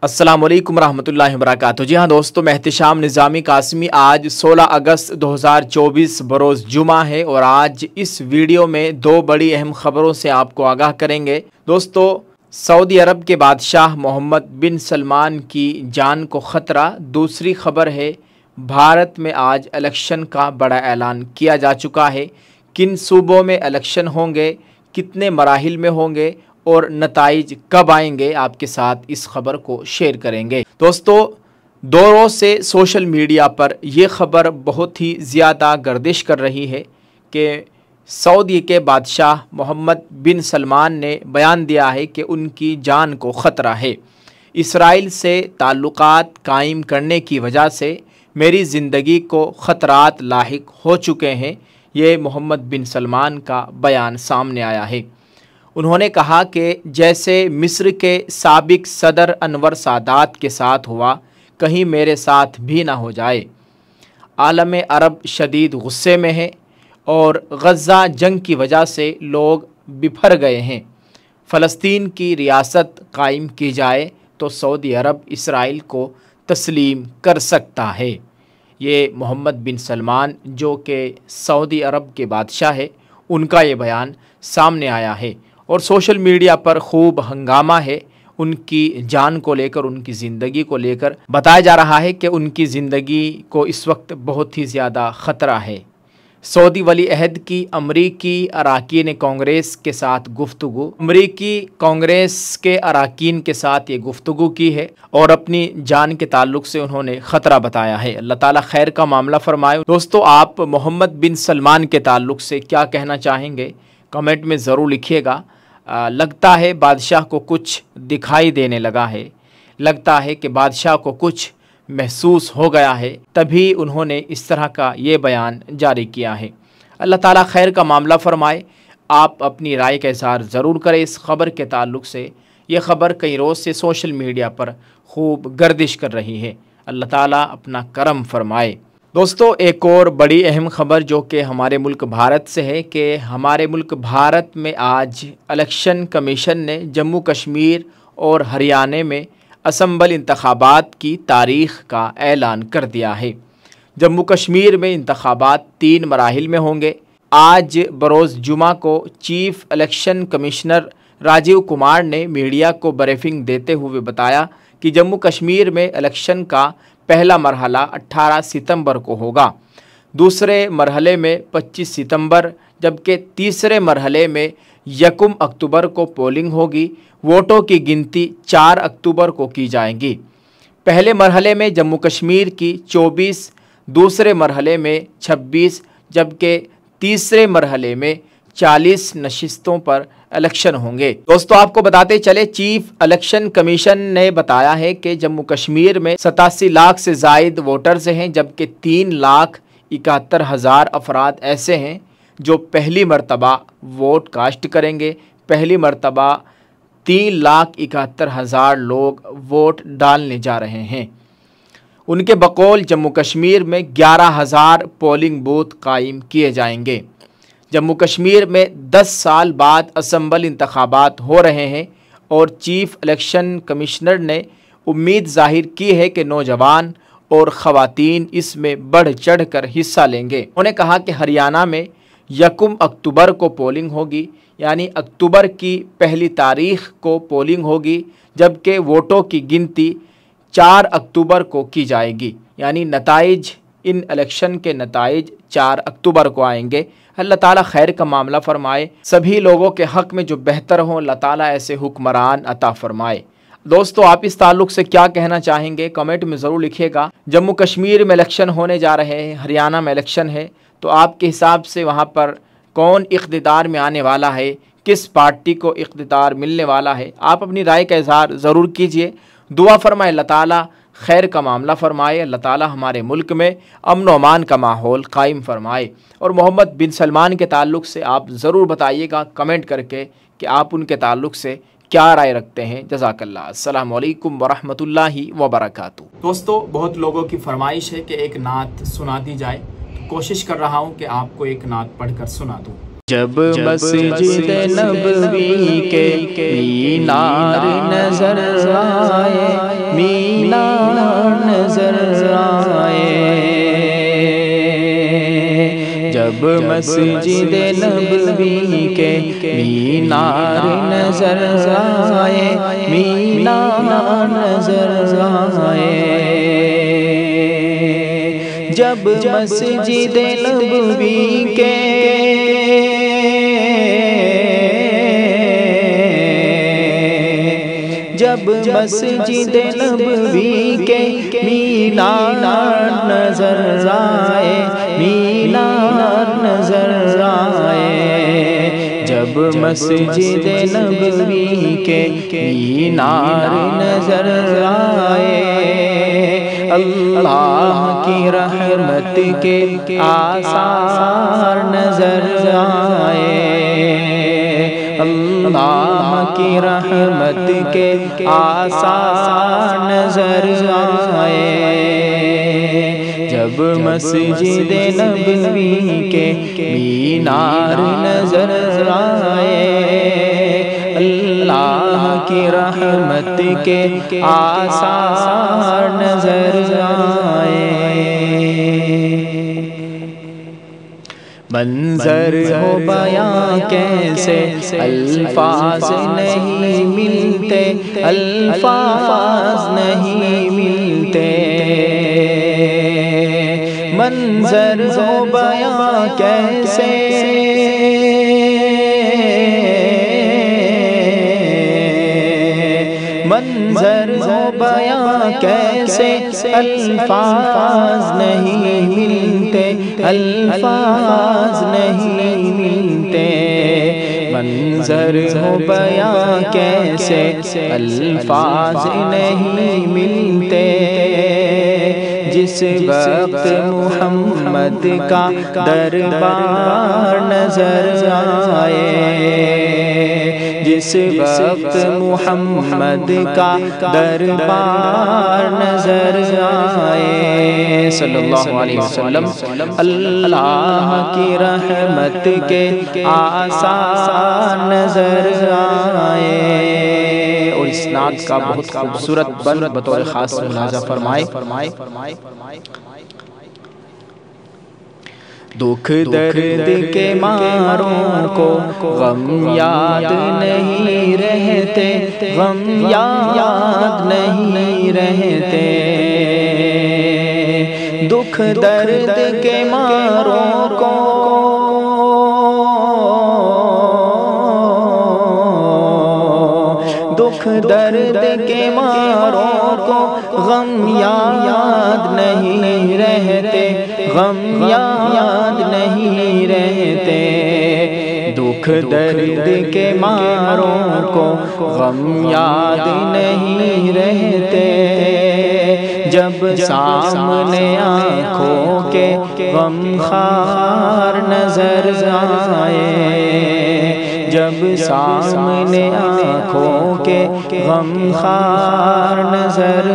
अस्सलाम वालेकुम रहमतुल्लाहि व बरकातहू। जी हाँ दोस्तों, मैं एहतिशाम निज़ामी कासिमी। आज 16 अगस्त 2024 बरोज़ जुमा है और आज इस वीडियो में दो बड़ी अहम ख़बरों से आपको आगाह करेंगे। दोस्तों, सऊदी अरब के बादशाह मोहम्मद बिन सलमान की जान को ख़तरा। दूसरी ख़बर है, भारत में आज इलेक्शन का बड़ा ऐलान किया जा चुका है। किन सूबों में इलेक्शन होंगे, कितने मराहिल में होंगे और नताइज कब आएंगे, आपके साथ इस खबर को शेयर करेंगे। दोस्तों, दो रोज़ से सोशल मीडिया पर यह ख़बर बहुत ही ज़्यादा गर्दिश कर रही है कि सऊदी के बादशाह मोहम्मद बिन सलमान ने बयान दिया है कि उनकी जान को ख़तरा है। इसराइल से ताल्लुकात कायम करने की वजह से मेरी ज़िंदगी को ख़तरात लाहिक हो चुके हैं। ये मोहम्मद बिन सलमान का बयान सामने आया है। उन्होंने कहा कि जैसे मिस्र के साबिक सदर अनवर सादात के साथ हुआ, कहीं मेरे साथ भी ना हो जाए। आलम अरब शदीद गुस्से में है और गज़ा जंग की वजह से लोग बिफर गए हैं। फ़लस्तीन की रियासत कायम की जाए तो सऊदी अरब इसराइल को तस्लीम कर सकता है। ये मोहम्मद बिन सलमान, जो कि सऊदी अरब के बादशाह है, उनका ये बयान सामने आया है और सोशल मीडिया पर खूब हंगामा है। उनकी जान को लेकर, उनकी ज़िंदगी को लेकर बताया जा रहा है कि उनकी ज़िंदगी को इस वक्त बहुत ही ज़्यादा ख़तरा है। सऊदी वली अहद की अमरीकी अराकीन कांग्रेस के साथ गुफ्तगू। अमरीकी कांग्रेस के अराकीन के साथ ये गुफ्तगू की है और अपनी जान के ताल्लुक से उन्होंने ख़तरा बताया है। अल्लाह ताला खैर का मामला फरमाए। दोस्तों, आप मोहम्मद बिन सलमान के ताल्लुक से क्या कहना चाहेंगे, कमेंट में ज़रूर लिखिएगा। लगता है बादशाह को कुछ दिखाई देने लगा है, लगता है कि बादशाह को कुछ महसूस हो गया है, तभी उन्होंने इस तरह का ये बयान जारी किया है। अल्लाह ताला खैर का मामला फरमाए। आप अपनी राय का इज़हार ज़रूर करें इस ख़बर के ताल्लुक से। ये ख़बर कई रोज़ से सोशल मीडिया पर खूब गर्दिश कर रही है। अल्लाह ताला अपना करम फरमाए। दोस्तों, एक और बड़ी अहम ख़बर जो कि हमारे मुल्क भारत से है कि हमारे मुल्क भारत में आज इलेक्शन कमीशन ने जम्मू कश्मीर और हरियाणा में असम्बल इंतखाबात की तारीख़ का ऐलान कर दिया है। जम्मू कश्मीर में इंतखाबात 3 मराहिल में होंगे। आज बरोज़ जुमा को chief election commissioner Rajiv Kumar ने मीडिया को ब्रीफिंग देते हुए बताया कि जम्मू कश्मीर में इलेक्शन का पहला मरहला 18 सितंबर को होगा, दूसरे मरहले में 25 सितंबर, जबकि तीसरे मरहले में 1 अक्टूबर को पोलिंग होगी। वोटों की गिनती 4 अक्टूबर को की जाएगी। पहले मरहले में जम्मू कश्मीर की 24, दूसरे मरहले में 26, जबकि तीसरे मरहले में 40 नशिस्तों पर इलेक्शन होंगे। दोस्तों, आपको बताते चले, चीफ इलेक्शन कमीशन ने बताया है कि जम्मू कश्मीर में 87 लाख से ज़ायद वोटर्स हैं, जबकि 3,71,000 अफराद ऐसे हैं जो पहली मरतबा वोट कास्ट करेंगे। पहली मरतबा 3,71,000 लोग वोट डालने जा रहे हैं। उनके बकौल जम्मू कश्मीर में 11,000 पोलिंग बूथ कायम किए जाएंगे। जम्मू कश्मीर में 10 साल बाद असम्बल इंतखाबात हो रहे हैं और चीफ़ इलेक्शन कमिश्नर ने उम्मीद ज़ाहिर की है कि नौजवान और ख़वातीन इसमें बढ़ चढ़ कर हिस्सा लेंगे। उन्होंने कहा कि हरियाणा में 1 अक्टूबर को पोलिंग होगी, यानी अक्टूबर की पहली तारीख़ को पोलिंग होगी, जबकि वोटों की गिनती 4 अक्टूबर को की जाएगी। यानी नताइज, इन इलेक्शन के नताइज 4 अक्टूबर को आएंगे। अल्लाह ताला खैर का मामला फरमाए। सभी लोगों के हक़ में जो बेहतर हों, अल्लाह ताला ऐसे हुक्मरान अता फरमाए। दोस्तों, आप इस ताल्लुक़ से क्या कहना चाहेंगे, कमेंट में ज़रूर लिखिएगा। जम्मू कश्मीर में इलेक्शन होने जा रहे हैं, हरियाणा में इलेक्शन है, तो आपके हिसाब से वहाँ पर कौन इक़्तिदार में आने वाला है, किस पार्टी को इक़्तिदार मिलने वाला है, आप अपनी राय का इज़हार ज़रूर कीजिए। दुआ फरमाए, अल्लाह ताला खैर का मामला फ़रमाए। अल्लाह ताला हमारे मुल्क में अमन व अमान का माहौल कायम फ़रमाए। और मोहम्मद बिन सलमान के ताल्लुक़ से आप ज़रूर बताइएगा कमेंट करके कि आप उनके ताल्लुक़ से क्या राय रखते हैं। जज़ाकल्लाह। अस्सलामु अलैकुम वरहमतुल्लाहि वबरकातुहू। दोस्तों, बहुत लोगों की फरमाइश है कि एक नात सुना दी जाए, तो कोशिश कर रहा हूँ कि आपको एक नात पढ़कर सुना दूँ। جب مسجد نبوی کے مینار نظر آئے، مینار نظر آئے، جب مسجد نبوی کے مینار نظر آئے، مینار نظر آئے، جب مسجد نبوی کے جب مسجد نبوی کے مینار نظر آئے، مینار نظر آئے، جب مسجد نبوی کے مینار نظر آئے، اللہ کی رحمت کے آثار نظر آئے، اللہ کی رحمت کے آثار نظر آئے، جب مسجد نبوی کے مینار نظر آئے، اللہ کی رحمت کے آثار نظر آئے۔ منظر ہو بیاں کیسے الفاظ نہیں ملتے، الفاظ نہیں ملتے، منظر ہو بیاں کیسے منظر ہو بیاں کیسے الفاظ نہیں ملتے، الفاظ نہیں ملتے، منظر ہو بیاں کیسے الفاظ نہیں ملتے، جس وقت محمد کا دربار نظر آئے، جس وقت محمد کا دربار نظر آئے، صلی اللہ علیہ وسلم، اللہ کی رحمت کے آثار نظر آئے، اور اس نعت کا بہت خوبصورت بند بطور خاص ملاحظہ فرمائے، دکھ درد کے ماروں کو غم یاد نہیں رہتے، غم یاد نہیں رہتے، دکھ درد کے ماروں کو دکھ درد کے ماروں کو غم یاد نہیں رہتے، غم یاد نہیں رہتے، دکھ درد کے ماروں کو غم یاد نہیں رہتے، جب سامنے آنکھوں کے غم خوار نظر آئے، جب سامنے آنکھوں کے غم خوار نظر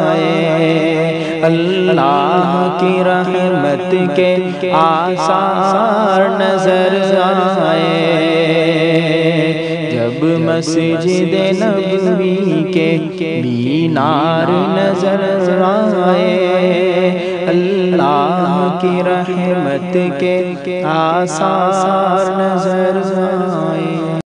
آئے، اللہ کی رحمت کے آثار نظر آئے، جب مسجد نبوی کے مینار نظر آئے، اللہ کی رحمت کے آثار نظر آئے۔